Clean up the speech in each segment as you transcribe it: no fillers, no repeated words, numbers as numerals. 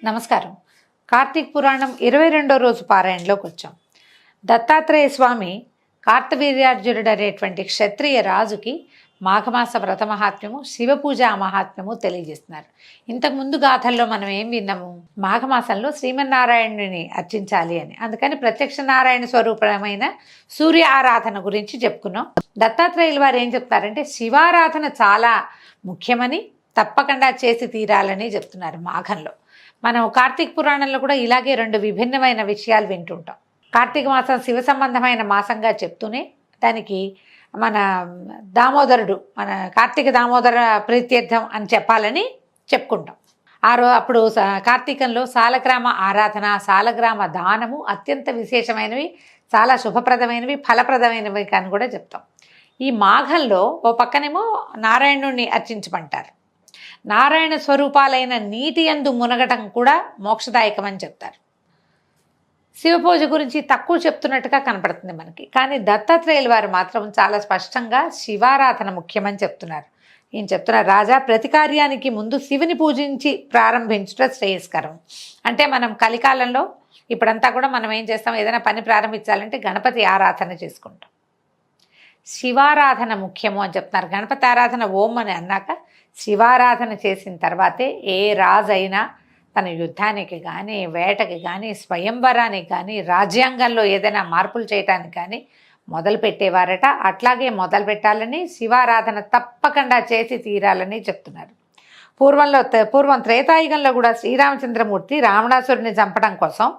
నమస్కారం. కార్తీక పురాణం 22వ రోజు పారాయణలోకి వచ్చాం. దత్తాత్రేయ స్వామి కార్తవీర్యార్జునుడు అనేటువంటి క్షత్రియ రాజుకి మాఘమాస వ్రత మహాత్మ్యము, శివపూజ మహాత్మ్యము తెలియజేస్తున్నారు. ఇంతకుముందు గాథల్లో మనం ఏం విన్నాము? మాఘమాసంలో శ్రీమన్నారాయణుని అర్చించాలి అని. అందుకని ప్రత్యక్ష నారాయణ స్వరూపమైన సూర్య ఆరాధన గురించి చెప్పుకున్నాం. దత్తాత్రేయుల వారు ఏం చెప్తారంటే శివారాధన చాలా ముఖ్యమని, తప్పకుండా చేసి తీరాలని చెప్తున్నారు మాఘంలో. మనం కార్తీక పురాణంలో కూడా ఇలాగే రెండు విభిన్నమైన విషయాలు వింటుంటాం. కార్తీక మాసం శివ సంబంధమైన మాసంగా చెప్తూనే దానికి మన దామోదరుడు, మన కార్తీక దామోదర ప్రీత్యర్థం అని చెప్పాలని చెప్పుకుంటాం. అప్పుడు కార్తీకంలో సాలగ్రామ ఆరాధన, సాలగ్రామ దానము అత్యంత విశేషమైనవి, చాలా శుభప్రదమైనవి, ఫలప్రదమైనవి అని కూడా చెప్తాం. ఈ మాఘంలో ఓ పక్కనేమో నారాయణుణ్ణి అర్చించమంటారు. నారాయణ స్వరూపాలైన నీటి యందు మునగటం కూడా మోక్షదాయకమని చెప్తారు. శివపూజ గురించి తక్కువ చెప్తున్నట్టుగా కనపడుతుంది మనకి. కానీ దత్తాత్రేయుల వారు మాత్రం చాలా స్పష్టంగా శివారాధన ముఖ్యమని చెప్తున్నారు. ఏం చెప్తున్నారు? రాజా, ప్రతి కార్యానికి ముందు శివుని పూజించి ప్రారంభించడం శ్రేయస్కరం. అంటే మనం కలికాలంలో ఇప్పుడంతా కూడా మనం ఏం చేస్తాం, ఏదైనా పని ప్రారంభించాలంటే గణపతి ఆరాధన చేసుకుంటాం. శివారాధన ముఖ్యము అని చెప్తున్నారు. గణపతి ఆరాధన ఓం అని అన్నాక శివారాధన చేసిన తర్వాతే ఏ రాజైనా తన యుద్ధానికి కానీ, వేటకి కానీ, స్వయంవరానికి కానీ, రాజ్యాంగంలో ఏదైనా మార్పులు చేయటానికి కానీ మొదలు పెట్టేవారట. అట్లాగే మొదలు పెట్టాలని, శివారాధన తప్పకుండా చేసి తీరాలని చెప్తున్నారు. పూర్వం త్రేతాయుగంలో కూడా శ్రీరామచంద్రమూర్తి రావణాసురుని చంపడం కోసం,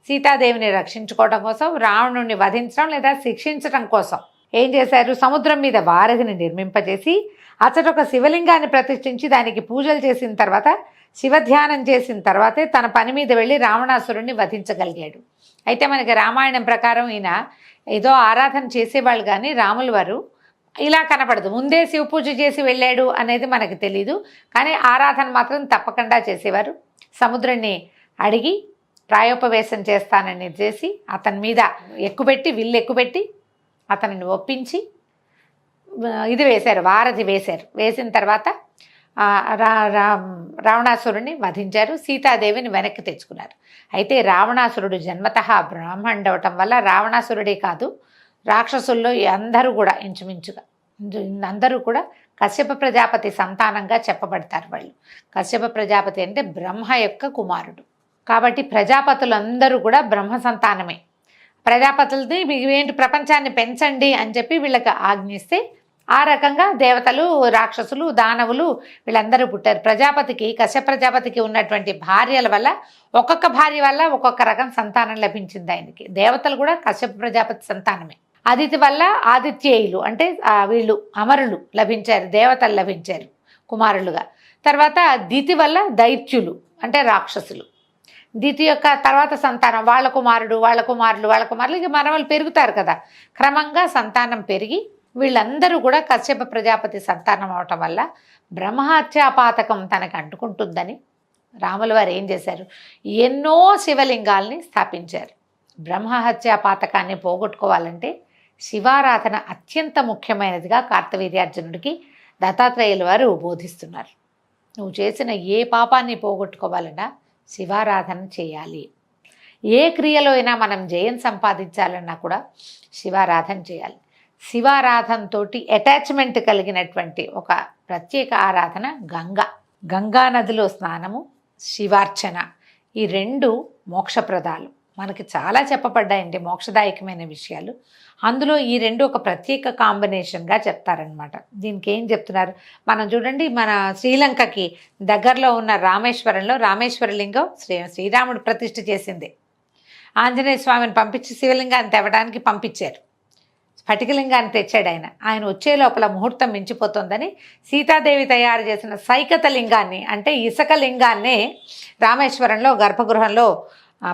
సీతాదేవిని రక్షించుకోవడం కోసం, రావణుడిని వధించడం లేదా శిక్షించడం కోసం ఏం చేశారు? సముద్రం మీద వారధిని నిర్మింపజేసి అతడు ఒక శివలింగాన్ని ప్రతిష్ఠించి దానికి పూజలు చేసిన తర్వాత, శివధ్యానం చేసిన తర్వాతే తన పని మీద వెళ్ళి రావణాసురుణ్ణి వధించగలిగాడు. అయితే మనకి రామాయణం ప్రకారం ఈయన ఏదో ఆరాధన చేసేవాళ్ళు, కానీ రాముల వారు ఇలా కనపడదు. ముందే శివ పూజ చేసి వెళ్ళాడు అనేది మనకు తెలీదు. కానీ ఆరాధన మాత్రం తప్పకుండా చేసేవారు. సముద్రుణ్ణి అడిగి ప్రాయోపవేశం చేస్తానని చేసి అతని మీద విల్లు ఎక్కుపెట్టి అతనిని ఒప్పించి ఇది వేశారు, వారధి వేశారు. వేసిన తర్వాత రావణాసురుడిని వధించారు. సీతాదేవిని వెనక్కి తెచ్చుకున్నారు. అయితే రావణాసురుడు జన్మతః బ్రాహ్మణుడు అవటం వల్ల రావణాసురుడే కాదు, రాక్షసుల్లో అందరూ కూడా ఇంచుమించుగా అందరూ కూడా కశ్యప ప్రజాపతి సంతానంగా చెప్పబడతారు. వాళ్ళు కశ్యప ప్రజాపతి అంటే బ్రహ్మ యొక్క కుమారుడు. కాబట్టి ప్రజాపతులందరూ కూడా బ్రహ్మ సంతానమే. ప్రజాపతులది ఏంటి, ప్రపంచాన్ని పెంచండి అని చెప్పి వీళ్ళకి ఆజ్ఞిస్తే ఆ రకంగా దేవతలు, రాక్షసులు, దానవులు వీళ్ళందరూ పుట్టారు. కశ్యప ప్రజాపతికి ఉన్నటువంటి భార్యల వల్ల, ఒక్కొక్క భార్య వల్ల ఒక్కొక్క రకం సంతానం లభించింది ఆయనకి. దేవతలు కూడా కశ్యప ప్రజాపతి సంతానమే. అదితి వల్ల ఆదిత్యేయులు అంటే వీళ్ళు అమరులు లభించారు, దేవతలు లభించారు కుమారులుగా. తర్వాత దితి వల్ల దైత్యులు అంటే రాక్షసులు. దితి యొక్క తర్వాత సంతానం వాళ్ళ కుమారులు ఇక మనవలు పెరుగుతారు కదా. క్రమంగా సంతానం పెరిగి వీళ్ళందరూ కూడా కశ్యప ప్రజాపతి సంతానం అవటం వల్ల బ్రహ్మహత్యాపాతకం తనకు అంటుకుంటుందని రాముల వారు ఏం చేశారు? ఎన్నో శివలింగాల్ని స్థాపించారు. బ్రహ్మహత్యాపాతకాన్ని పోగొట్టుకోవాలంటే శివారాధన అత్యంత ముఖ్యమైనదిగా కార్తవీర్యార్జునుడికి దత్తాత్రేయుల వారు బోధిస్తున్నారు. నువ్వు చేసిన ఏ పాపాన్ని పోగొట్టుకోవాలన్నా శివారాధన చేయాలి. ఏ క్రియలో అయినా మనం జయం సంపాదించాలన్నా కూడా శివారాధన చేయాలి. శివారాధనతో అటాచ్మెంట్ కలిగినటువంటి ఒక ప్రత్యేక ఆరాధన గంగా నదిలో స్నానము, శివార్చన. ఈ రెండు మోక్షప్రదాలు మనకి చాలా చెప్పబడ్డాయండి, మోక్షదాయకమైన విషయాలు. అందులో ఈ రెండు ఒక ప్రత్యేక కాంబినేషన్గా చెప్తారనమాట. దీనికి ఏం చెప్తున్నారు మనం చూడండి. మన శ్రీలంకకి దగ్గరలో ఉన్న రామేశ్వరంలో రామేశ్వరలింగం శ్రీరాముడు ప్రతిష్ఠ చేసింది. ఆంజనేయ స్వామిని పంపించి శివలింగాన్ని తేవడానికి పంపించారు. స్ఫటికలింగాన్ని తెచ్చాడు ఆయన వచ్చే లోపల ముహూర్తం మించిపోతుందని సీతాదేవి తయారు చేసిన సైకత లింగాన్ని అంటే ఇసుక లింగాన్నే రామేశ్వరంలో గర్భగృహంలో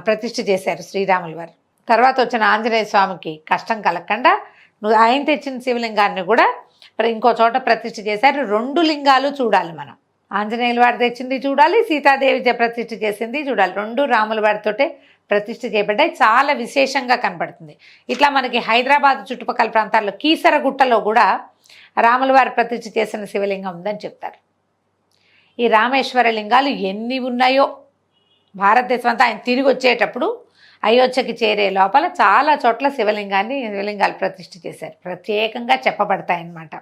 ప్రతిష్ఠ చేశారు శ్రీరాముల వారు. తర్వాత వచ్చిన ఆంజనేయ స్వామికి కష్టం కలగకుండా ఆయన తెచ్చిన శివలింగాన్ని కూడా ఇంకో చోట ప్రతిష్ఠ చేశారు. రెండు లింగాలు చూడాలి మనం. ఆంజనేయుల వారు తెచ్చింది చూడాలి, సీతాదేవి ప్రతిష్ఠ చేసింది చూడాలి. రెండు రాముల వారితోటే ప్రతిష్ఠ చేయబడ్డాయి. చాలా విశేషంగా కనపడుతుంది. ఇట్లా మనకి హైదరాబాద్ చుట్టుపక్కల ప్రాంతాల్లో కీసరగుట్టలో కూడా రాముల వారి ప్రతిష్ఠ చేసిన శివలింగం ఉందని చెప్తారు. ఈ రామేశ్వర లింగాలు ఎన్ని ఉన్నాయో భారతదేశం అంతా ఆయన తిరిగి వచ్చేటప్పుడు అయోధ్యకి చేరే లోపల చాలా చోట్ల శివలింగాలు ప్రతిష్ఠ చేశారు, ప్రత్యేకంగా చెప్పబడతాయన్నమాట.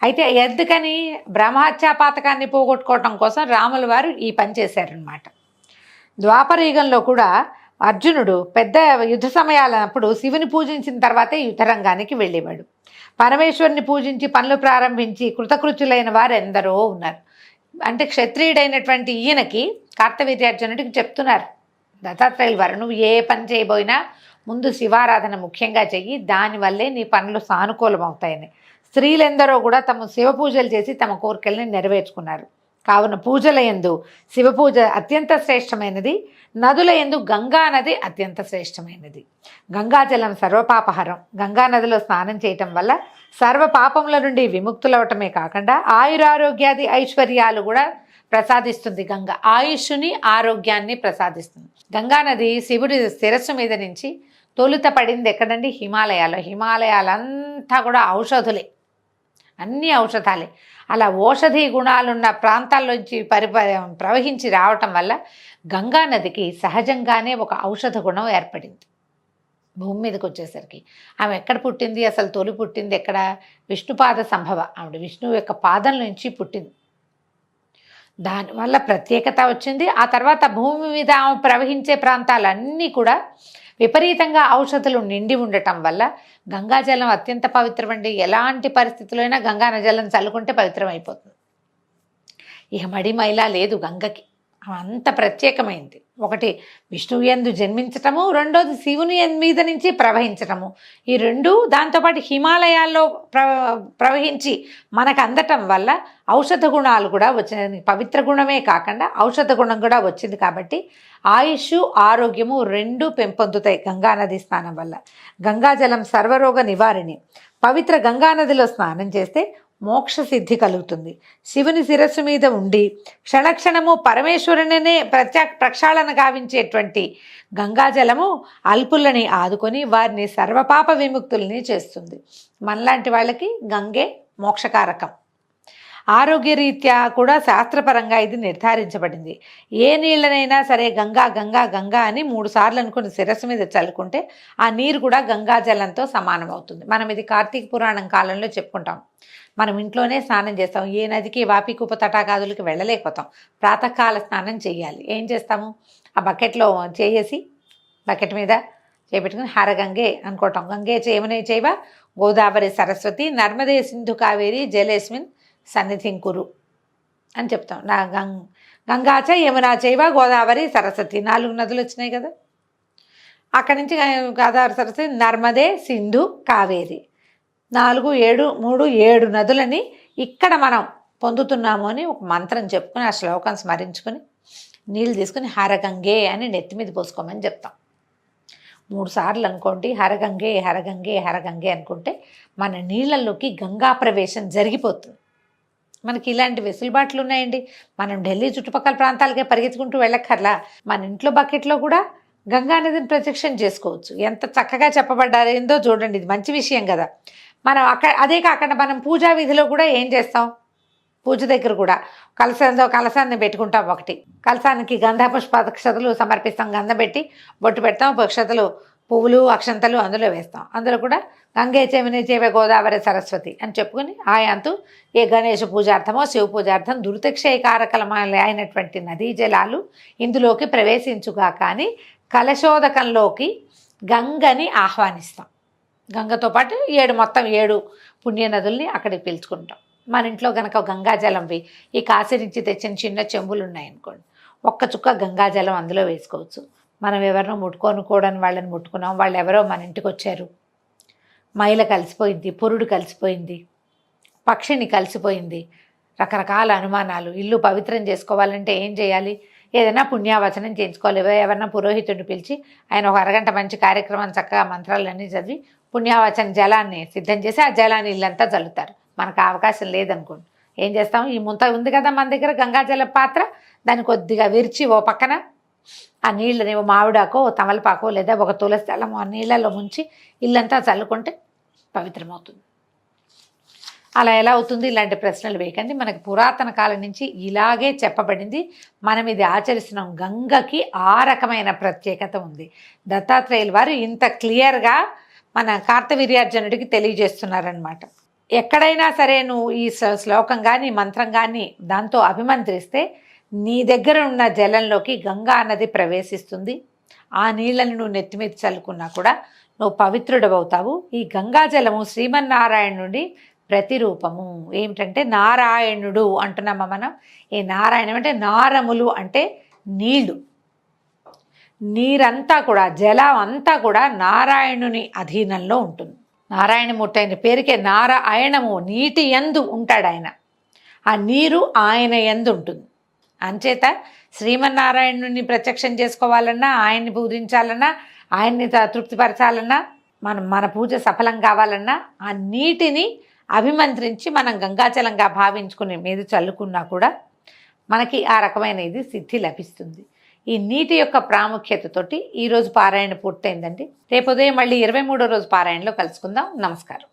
అయితే ఎందుకని బ్రహ్మహత్యా పాతకాన్ని పోగొట్టుకోవటం కోసం రాముల వారు ఈ పని చేశారనమాట. ద్వాపర యుగంలో కూడా అర్జునుడు పెద్ద యుద్ధ సమయాలప్పుడు శివుని పూజించిన తర్వాతే యుద్ధరంగానికి వెళ్ళేవాడు. పరమేశ్వరుని పూజించి పనులు ప్రారంభించి కృతకృత్యులైన వారు ఎందరో ఉన్నారు. అంటే క్షత్రియుడైనటువంటి ఈయనకి కార్తవీర్యార్జునుడికి చెప్తున్నారు దత్తాత్రేయుల వారు, నువ్వు ఏ పని చేయబోయినా ముందు శివారాధన ముఖ్యంగా చెయ్యి, దానివల్లే నీ పనులు సానుకూలం అవుతాయని. స్త్రీలెందరో కూడా తమ శివ పూజలు చేసి తమ కోరికల్ని నెరవేర్చుకున్నారు. కావున పూజల యందు శివపూజ అత్యంత శ్రేష్టమైనది, నదుల యందు గంగా నది అత్యంత శ్రేష్టమైనది. గంగాజలం సర్వపాపహరం. గంగా నదిలో స్నానం చేయటం వల్ల సర్వ పాపముల నుండి విముక్తులవటమే కాకుండా ఆయురారోగ్యాది ఐశ్వర్యాలు కూడా ప్రసాదిస్తుంది. గంగ ఆయుష్ని ఆరోగ్యాన్ని ప్రసాదిస్తుంది. గంగానది శివుడి శిరస్సు మీద నుంచి తొలుత పడింది ఎక్కడండి? హిమాలయాలంతా కూడా ఔషధులే, అన్ని ఔషధాలే. అలా ఔషధీ గుణాలున్న ప్రాంతాల్లోంచి ప్రవహించి రావటం వల్ల గంగా నదికి సహజంగానే ఒక ఔషధ గుణం ఏర్పడింది. భూమి మీదకి వచ్చేసరికి ఆమె ఎక్కడ పుట్టింది? అసలు తొలి పుట్టింది ఎక్కడ? విష్ణుపాద సంభవ. ఆవిడ విష్ణువు యొక్క పాదం నుంచి పుట్టింది. దానివల్ల ప్రత్యేకత వచ్చింది. ఆ తర్వాత భూమి మీద ఆమె ప్రవహించే ప్రాంతాలన్నీ కూడా విపరీతంగా ఔషధులు నిండి ఉండటం వల్ల గంగాజలం అత్యంత పవిత్రమండి. ఎలాంటి పరిస్థితుల్లో అయినా గంగా జలం చల్లుకుంటే పవిత్రం అయిపోతుంది. ఇక మడి మైలా లేదు గంగకి, అంత ప్రత్యేకమైంది. ఒకటి విష్ణువు యందు జన్మించటము, రెండోది శివుని మీద నుంచి ప్రవహించటము. ఈ రెండు దాంతోపాటు హిమాలయాల్లో ప్రవహించి మనకు అందటం వల్ల ఔషధ గుణాలు కూడా వచ్చినాయి. పవిత్ర గుణమే కాకుండా ఔషధ గుణం కూడా వచ్చింది. కాబట్టి ఆయుష్ ఆరోగ్యము రెండూ పెంపొందుతాయి గంగానది స్నానం వల్ల. గంగాజలం సర్వరోగ నివారిణి. పవిత్ర గంగానదిలో స్నానం చేస్తే మోక్ష సిద్ధి కలుగుతుంది. శివుని శిరస్సు మీద ఉండి క్షణక్షణము పరమేశ్వరునినే ప్రక్షాళన గావించేటువంటి గంగాజలము అల్పులని ఆదుకొని వారిని సర్వపాప విముక్తుల్ని చేస్తుంది. మనలాంటి వాళ్ళకి గంగే మోక్షకారకం. ఆరోగ్యరీత్యా కూడా శాస్త్రపరంగా ఇది నిర్ధారించబడింది. ఏ నీళ్ళనైనా సరే గంగా గంగా గంగా అని 3 సార్లు అనుకుని శిరస్సు మీద చల్లుకుంటే ఆ నీరు కూడా గంగాజలంతో సమానం అవుతుంది. మనం ఇది కార్తీక పురాణం కాలంలో చెప్పుకుంటాం. మనం ఇంట్లోనే స్నానం చేస్తాం. ఏ నదికి వాపికూప తటాకాదులకి వెళ్ళలేకపోతాం. ప్రాతకాల స్నానం చేయాలి. ఏం చేస్తాము? ఆ బకెట్లో చేసి బకెట్ మీద చేపెట్టుకుని హరగంగే అనుకోవటం. గంగే చేయమనే చేయవ గోదావరి సరస్వతి నర్మదే సింధు కావేరి జలేస్మిన్ సన్నిధిం కురు అని చెప్తాం. నా గంగాచ యమునా చైవ గోదావరి సరస్వతి 4 నదులు వచ్చినాయి కదా. అక్కడి నుంచి గోదావరి సరస్వతి నర్మదే సింధు కావేరి 4 7 3 7 నదులని ఇక్కడ మనం పొందుతున్నాము అని ఒక మంత్రం చెప్పుకొని ఆ శ్లోకం స్మరించుకొని నీళ్ళు తీసుకుని హరగంగే అని నెత్తి మీద పోసుకోమని చెప్తాం. 3 సార్లు అనుకోండి. హరగంగే హరగంగే హరగంగే అనుకుంటే మన నీళ్ళల్లోకి గంగా ప్రవేశం జరిగిపోతుంది. మనకి ఇలాంటి వెసులుబాట్లు ఉన్నాయండి. మనం ఢిల్లీ చుట్టుపక్కల ప్రాంతాలకే పరిగెత్తుకుంటూ వెళ్ళక్కర్లా. మన ఇంట్లో బకెట్లో కూడా గంగానదిని ప్రత్యక్షం చేసుకోవచ్చు. ఎంత చక్కగా చెప్పబడ్డారేందో చూడండి. ఇది మంచి విషయం కదా. మనం అదే కాకుండా మనం పూజా విధిలో కూడా ఏం చేస్తాం? పూజ దగ్గర కూడా కలశాన్ని పెట్టుకుంటాం. ఒకటి కలశానికి గంధ పుష్పాక్షతలు సమర్పిస్తాం. గంధం పెట్టి బొట్టు పెడతాం. పక్షతలు పువ్వులు అక్షంతలు అందులో వేస్తాం. అందులో కూడా గంగే చెవిని చేవే గోదావరి సరస్వతి అని చెప్పుకుని ఆయాంతు ఏ గణేష పూజార్థమో శివ పూజార్థం దురితక్షయకారకలమైన అయినటువంటి నదీ జలాలు ఇందులోకి ప్రవేశించుగా కానీ కలశోదకంలోకి గంగని ఆహ్వానిస్తాం. గంగతో పాటు 7 పుణ్య నదుల్ని అక్కడికి పిలుచుకుంటాం. మన ఇంట్లో కనుక గంగాజలంవి ఈ కాశీ నుంచి తెచ్చిన చిన్న చెంబులు ఉన్నాయనుకోండి, ఒక్క చుక్క గంగాజలం అందులో వేసుకోవచ్చు. మనం ఎవరినో ముట్టుకోనుకోవడం వాళ్ళని ముట్టుకున్నాం, వాళ్ళు ఎవరో మన ఇంటికి వచ్చారు, మైల కలిసిపోయింది, పురుడు కలిసిపోయింది, పక్షిని కలిసిపోయింది, రకరకాల అనుమానాలు. ఇల్లు పవిత్రం చేసుకోవాలంటే ఏం చేయాలి? ఏదైనా పుణ్యావచనం చేయించుకోవాలి. ఎవరైనా పురోహితుడిని పిలిచి ఆయన ఒక అరగంట మంచి కార్యక్రమం చక్కగా మంత్రాలన్నీ చదివి పుణ్యావచన జలాన్ని సిద్ధం చేసి ఆ జలాన్ని ఇల్లంతా చల్లుతారు. మనకు అవకాశం లేదనుకోండి ఏం చేస్తాం? ఈ ముంత ఉంది కదా మన దగ్గర గంగాజల పాత్ర, దాన్ని కొద్దిగా విరిచి ఓ పక్కన ఆ నీళ్ళని మామిడాకో తమలపాకో లేదా ఒక తులసి దళం ఆ నీళ్ళలో ముంచి ఇల్లంతా చల్లుకుంటే పవిత్రమవుతుంది. అలా ఎలా అవుతుంది? ఇలాంటి ప్రశ్నలు వేయకండి. మనకి పురాతన కాలం నుంచి ఇలాగే చెప్పబడింది. మనం ఇది ఆచరిస్తున్నాం. గంగకి ఆ రకమైన ప్రత్యేకత ఉంది. దత్తాత్రేయుల వారు ఇంత క్లియర్గా మన కార్తవీర్యార్జునుడికి తెలియజేస్తున్నారనమాట. ఎక్కడైనా సరే నువ్వు ఈ శ్లోకం కానీ మంత్రం కానీ దాంతో అభిమంత్రిస్తే నీ దగ్గర ఉన్న జలంలోకి గంగా నది ప్రవేశిస్తుంది. ఆ నీళ్ళని నువ్వు నెత్తిమీద చల్లుకున్నా కూడా నువ్వు పవిత్రుడవుతావు. ఈ గంగాజలము శ్రీమన్నారాయణుడి ప్రతిరూపము. ఏమిటంటే నారాయణుడు అంటున్నామా మనం. ఈ నారాయణం అంటే నారములు అంటే నీళ్ళు. నీరంతా కూడా జలం అంతా కూడా నారాయణుని అధీనంలో ఉంటుంది. నారాయణమూర్తి అయిన పేరుకే నారాయణము, నీటి యందు ఉంటాడు ఆయన. ఆ నీరు ఆయన యందు ఉంటుంది. అంచేత శ్రీమన్నారాయణుని ప్రత్యక్షం చేసుకోవాలన్నా, ఆయన్ని పూజించాలన్నా, ఆయన్ని తృప్తిపరచాలన్నా, మన పూజ సఫలం కావాలన్నా ఆ నీటిని అభిమంత్రించి మనం గంగాజలంగా భావించుకుని మీద చల్లుకున్నా కూడా మనకి ఆ రకమైన ఇది సిద్ధి లభిస్తుంది. ఈ నీటి యొక్క ప్రాముఖ్యతతోటి ఈరోజు పారాయణ పూర్తయిందండి. రేపు ఉదయం మళ్ళీ 23వ రోజు పారాయణలో కలుసుకుందాం. నమస్కారం.